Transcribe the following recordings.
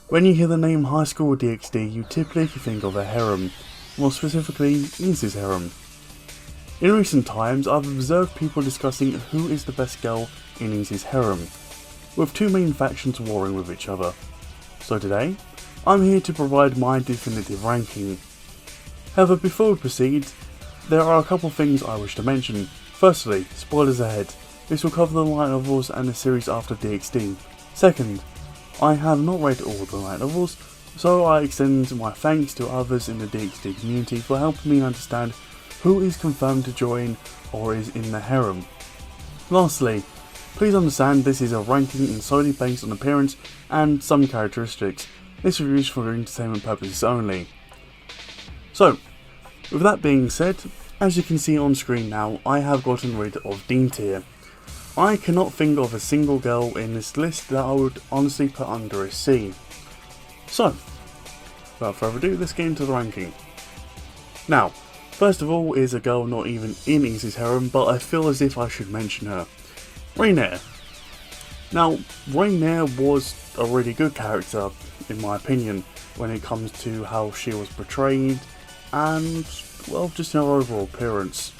When you hear the name High School DxD, you typically think of a harem, more specifically Issei's harem. In recent times, I've observed people discussing who is the best girl in Issei's harem, with two main factions warring with each other. So today, I'm here to provide my definitive ranking. However, before we proceed, there are a couple things I wish to mention. Firstly, spoilers ahead, this will cover the light novels and the series after DxD. Second, I have not read all the light novels, so I extend my thanks to others in the DxD community for helping me understand who is confirmed to join or is in the harem. Lastly, please understand this is a ranking and solely based on appearance and some characteristics. This review is for entertainment purposes only. So, with that being said, as you can see on screen now, I have gotten rid of D tier. I cannot think of a single girl in this list that I would honestly put under a C. So, without further ado, let's get into the ranking. Now, first of all is a girl not even in Issei's harem, but I feel as if I should mention her. Raynare. Now, Raynare was a really good character, in my opinion, when it comes to how she was portrayed and, well, just her overall appearance.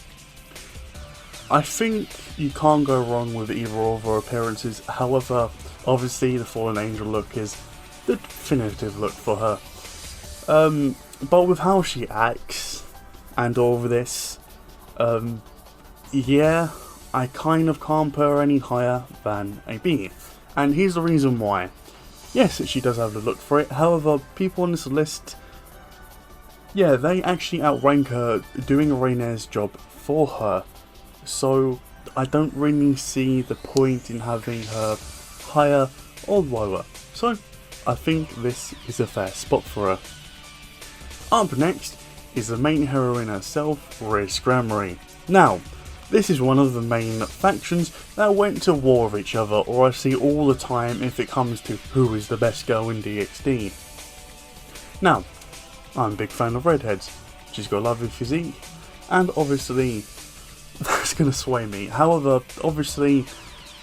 I think you can't go wrong with either of her appearances. However, obviously the Fallen Angel look is the definitive look for her. But with how she acts and all of this, yeah, I kind of can't put her any higher than a B. And here's the reason why. Yes, she does have the look for it. However, people on this list, yeah, they actually outrank her doing Raynare's job for her. So I don't really see the point in having her higher or lower. So I think this is a fair spot for her. Up next is the main heroine herself, 𝕎𝕒𝕟𝕒𝕒𝕒. Now, this is one of the main factions that went to war with each other, or I see all the time if it comes to who is the best girl in DxD. Now, I'm a big fan of redheads. She's got a lovely physique, and obviously that's going to sway me. However, obviously,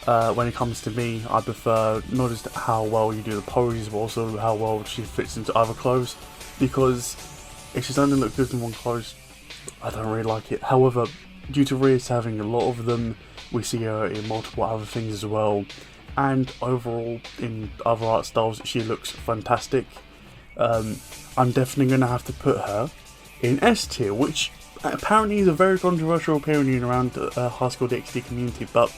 when it comes to me, I prefer not just how well you do the pose, but also how well she fits into other clothes, because if she's only look good in one clothes, I don't really like it. However, due to Rias having a lot of them, we see her in multiple other things as well, and overall in other art styles she looks fantastic. I'm definitely going to have to put her in S tier, which apparently is a very controversial opinion around the High School DxD community, but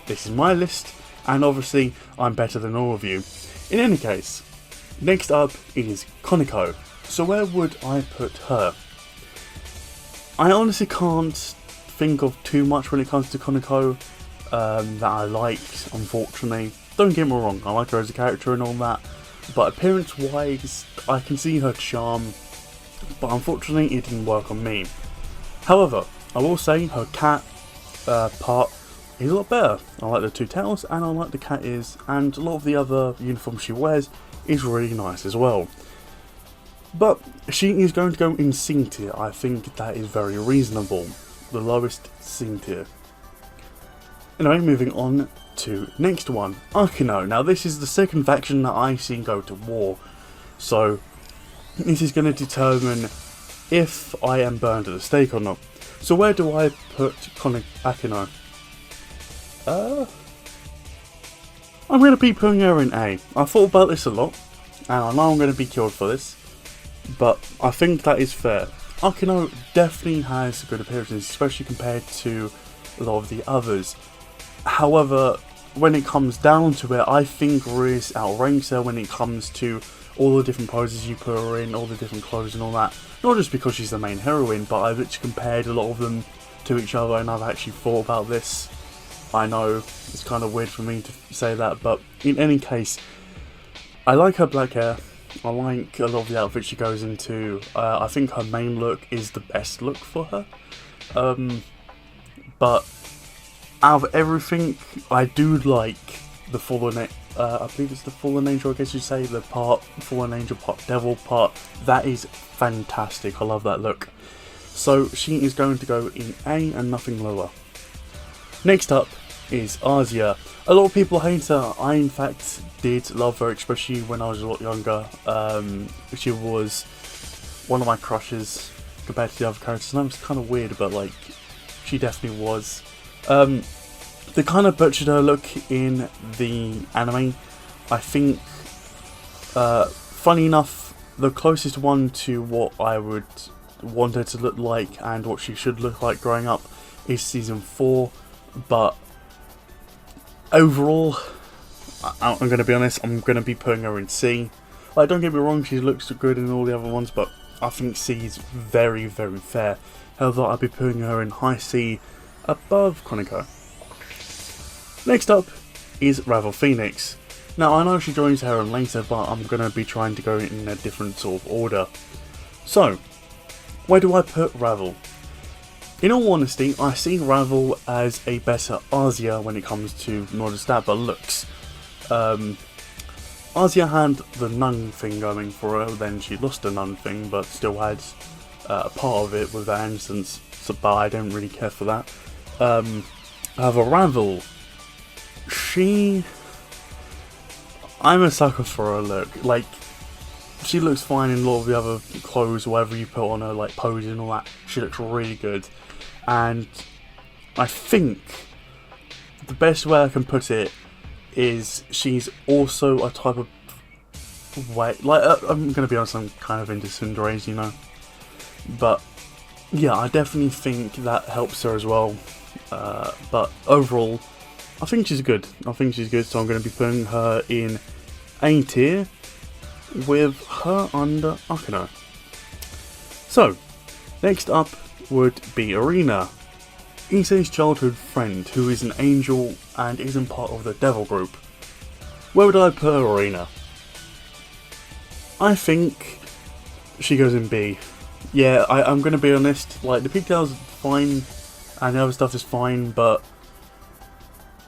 this is my list, and obviously I'm better than all of you. In any case, next up is Koneko. So where would I put her? I honestly can't think of too much when it comes to Koneko that I liked, unfortunately. Don't get me wrong, I like her as a character and all that, but appearance wise, I can see her charm, but unfortunately it didn't work on me. However, I will say her cat part is a lot better. I like the two tails, and I like the cat ears, and a lot of the other uniforms she wears is really nice as well. But she is going to go in C tier. I think that is very reasonable. The lowest C tier. Anyway, moving on to next one, Akeno. Now this is the second faction that I seen go to war, so this is going to determine if I am burned at the stake or not. So where do I put Akeno? I'm going to be putting her in A. I thought about this a lot, and I know I'm going to be killed for this, but I think that is fair. Akeno definitely has good appearances, especially compared to a lot of the others. However, when it comes down to it, I think Rias outranks her when it comes to all the different poses you put her in, all the different clothes and all that. Not just because she's the main heroine, but I've actually compared a lot of them to each other, and I've actually thought about this. I know it's kind of weird for me to say that, but in any case, I like her black hair. I like a lot of the outfits she goes into. I think her main look is the best look for her. But out of everything, I do like the Fallen, I believe it's the Fallen Angel, I guess you'd say, the part Fallen Angel, part Devil part. That is fantastic. I love that look. So she is going to go in A and nothing lower. Next up is Asia. A lot of people hate her. I in fact did love her, especially when I was a lot younger. She was one of my crushes compared to the other characters, and that was kind of weird, but like, she definitely was. They kind of butchered her look in the anime. I think, funny enough, the closest one to what I would want her to look like and what she should look like growing up is season 4, but overall, I'm going to be honest, I'm going to be putting her in C. Like, don't get me wrong, she looks good in all the other ones, but I think C is very, very fair. However, I'll be putting her in high C above Koneko. Next up is Ravel Phoenix. Now, I know she joins Harem later, but I'm going to be trying to go in a different sort of order. So, where do I put Ravel? In all honesty, I see Ravel as a better Asia when it comes to not just that, but looks. Asia had the nun thing going for her, then she lost the nun thing, but still had a part of it with that instance, so, but I don't really care for that. However, Ravel, I'm a sucker for her look. Like, she looks fine in a lot of the other clothes, whatever you put on her, like poses and all that. She looks really good. And I think the best way I can put it is she's also a type of way, like, I'm going to be honest, I'm kind of into 𝕎𝕒𝕒𝕒𝕒, you know. But yeah, I definitely think that helps her as well. But overall, I think she's good. So I'm going to be putting her in A tier with her under Akeno. So, next up would be Irina, Issei's childhood friend who is an angel and isn't part of the devil group. Where would I put Irina? I think she goes in B. Yeah, I'm going to be honest, like, the pigtails are fine and the other stuff is fine, but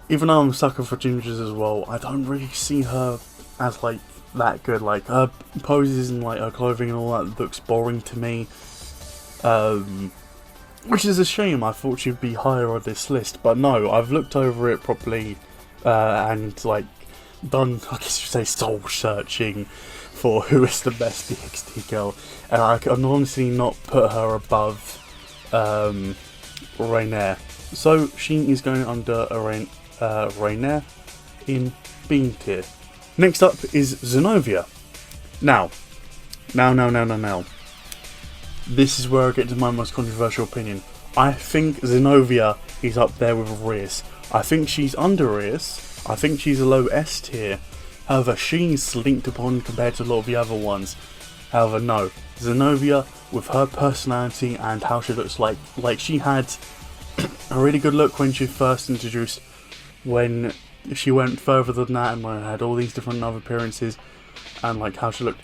even though I'm a sucker for gingers as well, I don't really see her as like that good. Like, her poses and like her clothing and all that looks boring to me, which is a shame. I thought she'd be higher on this list, but no, I've looked over it properly and like done, I guess you say, soul searching for who is the best DxD girl, and I can honestly not put her above Raynare. So she is going under Raynare in B tier. Next up is Xenovia. Now. This is where I get to my most controversial opinion. I think Xenovia is up there with Rias. I think she's under Rias. I think she's a low S tier. However, she's linked upon compared to a lot of the other ones. However, no. Xenovia, with her personality and how she looks like she had a really good look when she first introduced, when she went further than that and when I had all these different other appearances, and like how she looked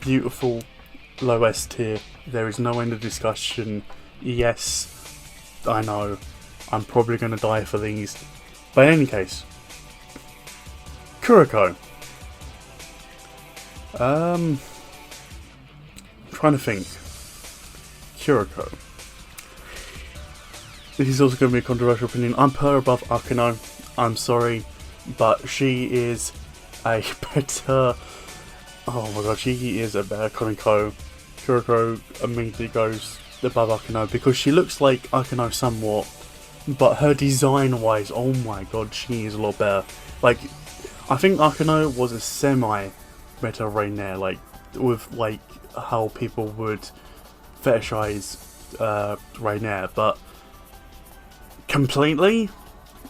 beautiful, low S tier. There is no end of discussion. Yes, I know, I'm probably going to die for these. But in any case, Kuroka. I'm trying to think. Kuroka. This is also going to be a controversial opinion. I'm put her above Akeno. I'm sorry, but she is a better... Oh my god, she is a better Koneko. Kuroka immediately goes above Akeno because she looks like Akeno somewhat, but her design-wise, oh my god, she is a lot better. Like, I think Akeno was a semi-better Raynare, like, with like how people would fetishize Raynare, but completely,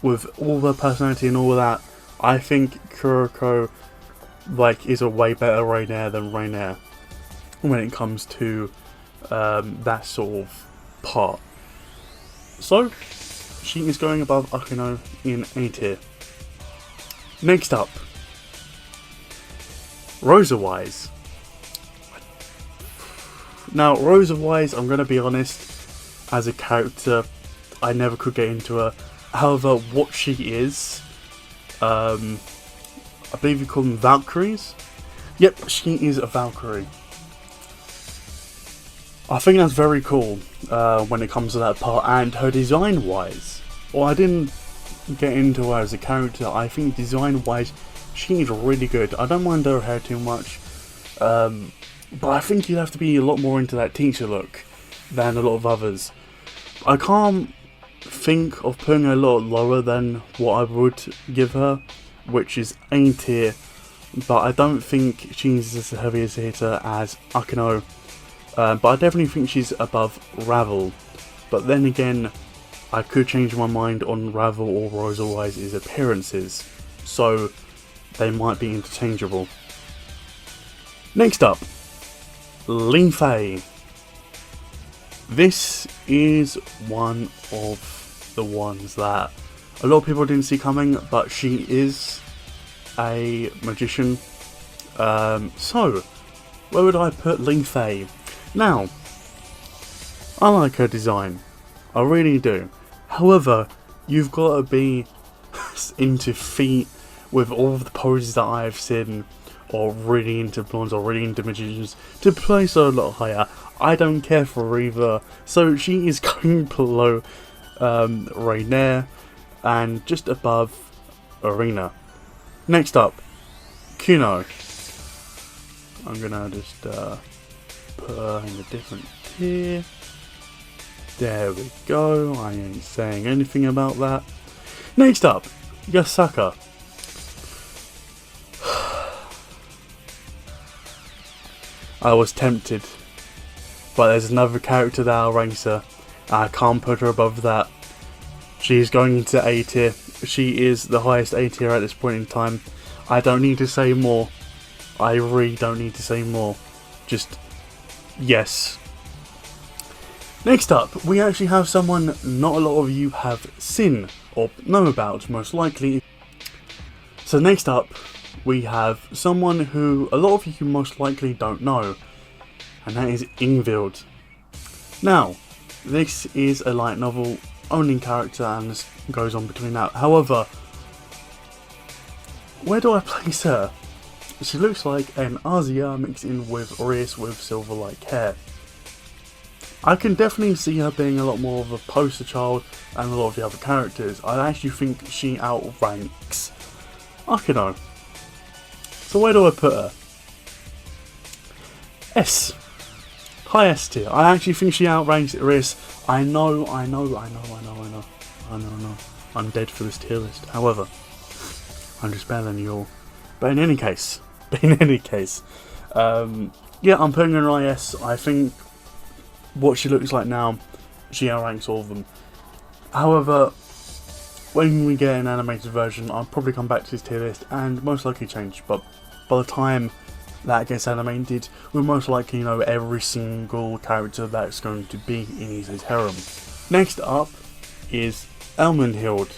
with all the personality and all of that, I think Kuroka like is a way better Raynare than Raynare when it comes to that sort of part. So she is going above Akeno in A tier. Next up, Rosewise. Now, Rosewise, I'm going to be honest, as a character, I never could get into her. However, what she is, I believe you call them Valkyries? Yep, she is a Valkyrie. I think that's very cool when it comes to that part, and her design wise, well, I didn't get into her as a character, I think design wise she is really good. I don't mind her hair too much, but I think you'd have to be a lot more into that teacher look than a lot of others. I can't think of putting her a lot lower than what I would give her, which is A tier, but I don't think she's as heavy as a hitter as Akeno, but I definitely think she's above Ravel. But then again, I could change my mind on Ravel or Rosewise's appearances, so they might be interchangeable. Next up, 𝕰𝕤𝕒𝕒𝕒. This is one of the ones that a lot of people didn't see coming, but she is a magician. So, where would I put 𝕰𝕤𝕒𝕒𝕒? Now, I like her design, I really do. However, you've got to be into feet with all of the poses that I've seen, or really into blondes, or really into magicians, to place her a lot higher. I don't care for either, so she is going below Raynare and just above Irina. Next up, Kuno. I'm gonna just put her in a different tier. There we go, I ain't saying anything about that. Next up, Yasaka. I was tempted, but there's another character that outranks her. I can't put her above that. She's going into A tier. She is the highest A tier at this point in time. I don't need to say more. I really don't need to say more. Just, yes. Next up, we actually have someone not a lot of you have seen or know about, most likely. So next up, we have someone who a lot of you most likely don't know, and that is Ingvild. Now, this is a light novel only character, and this goes on between that. However, where do I place her? She looks like an Asia mixed in with Rias with silver-like hair. I can definitely see her being a lot more of a poster child than a lot of the other characters. I actually think she outranks Akeno. So where do I put her? S. High S tier. I actually think she outranks Rias. I know. I'm dead for this tier list. However, I'm just better than you all. But in any case, yeah, I'm putting her in IS. I think what she looks like now, she outranks all of them. However, when we get an animated version, I'll probably come back to this tier list and most likely change. But by the time that gets animated, we'll most likely know every single character that's going to be in Issei's harem. Next up is Elmenhilde.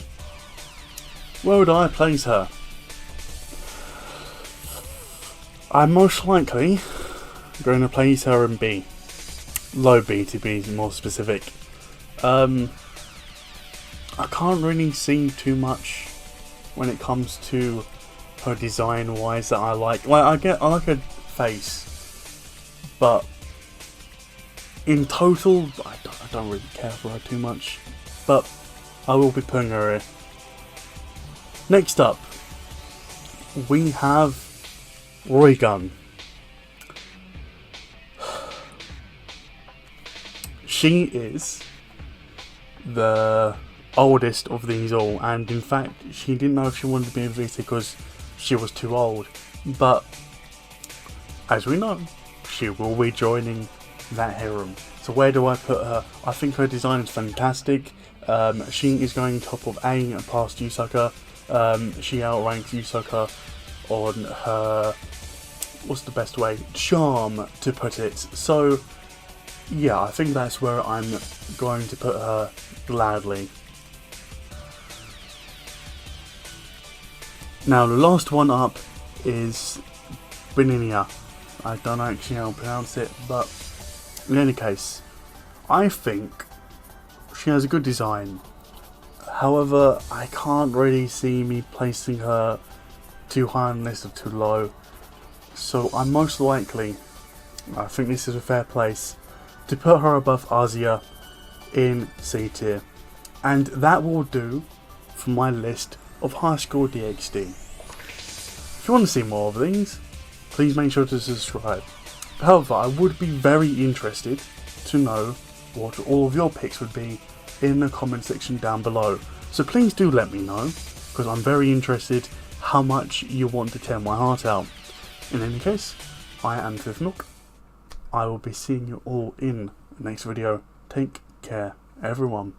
Where would I place her? I'm most likely going to place her in B. Low B to be more specific. I can't really see too much when it comes to her design wise that I like. Like I like her face, but in total I don't really care for her too much, but I will be putting her in. Next up, we have Roygun. She is the oldest of these all, and in fact she didn't know if she wanted to be in VT because she was too old, but as we know, she will be joining that harem. So where do I put her? I think her design is fantastic. She is going top of A and past Yasaka. She outranks Yasaka on her, what's the best way, charm to put it. So yeah, I think that's where I'm going to put her gladly. Now the last one up is Bennie. I don't actually know how to pronounce it, but in any case, I think she has a good design. However, I can't really see me placing her too high on the list or too low. So I'm most likely, I think this is a fair place, to put her above Asia in C tier. And that will do for my list of High School DxD. If you want to see more of these, please make sure to subscribe. However, I would be very interested to know what all of your picks would be in the comment section down below. So please do let me know, because I'm very interested how much you want to tear my heart out. In any case, I am 𝕧𝕧𝕧𝕧. I will be seeing you all in the next video. Take care, everyone.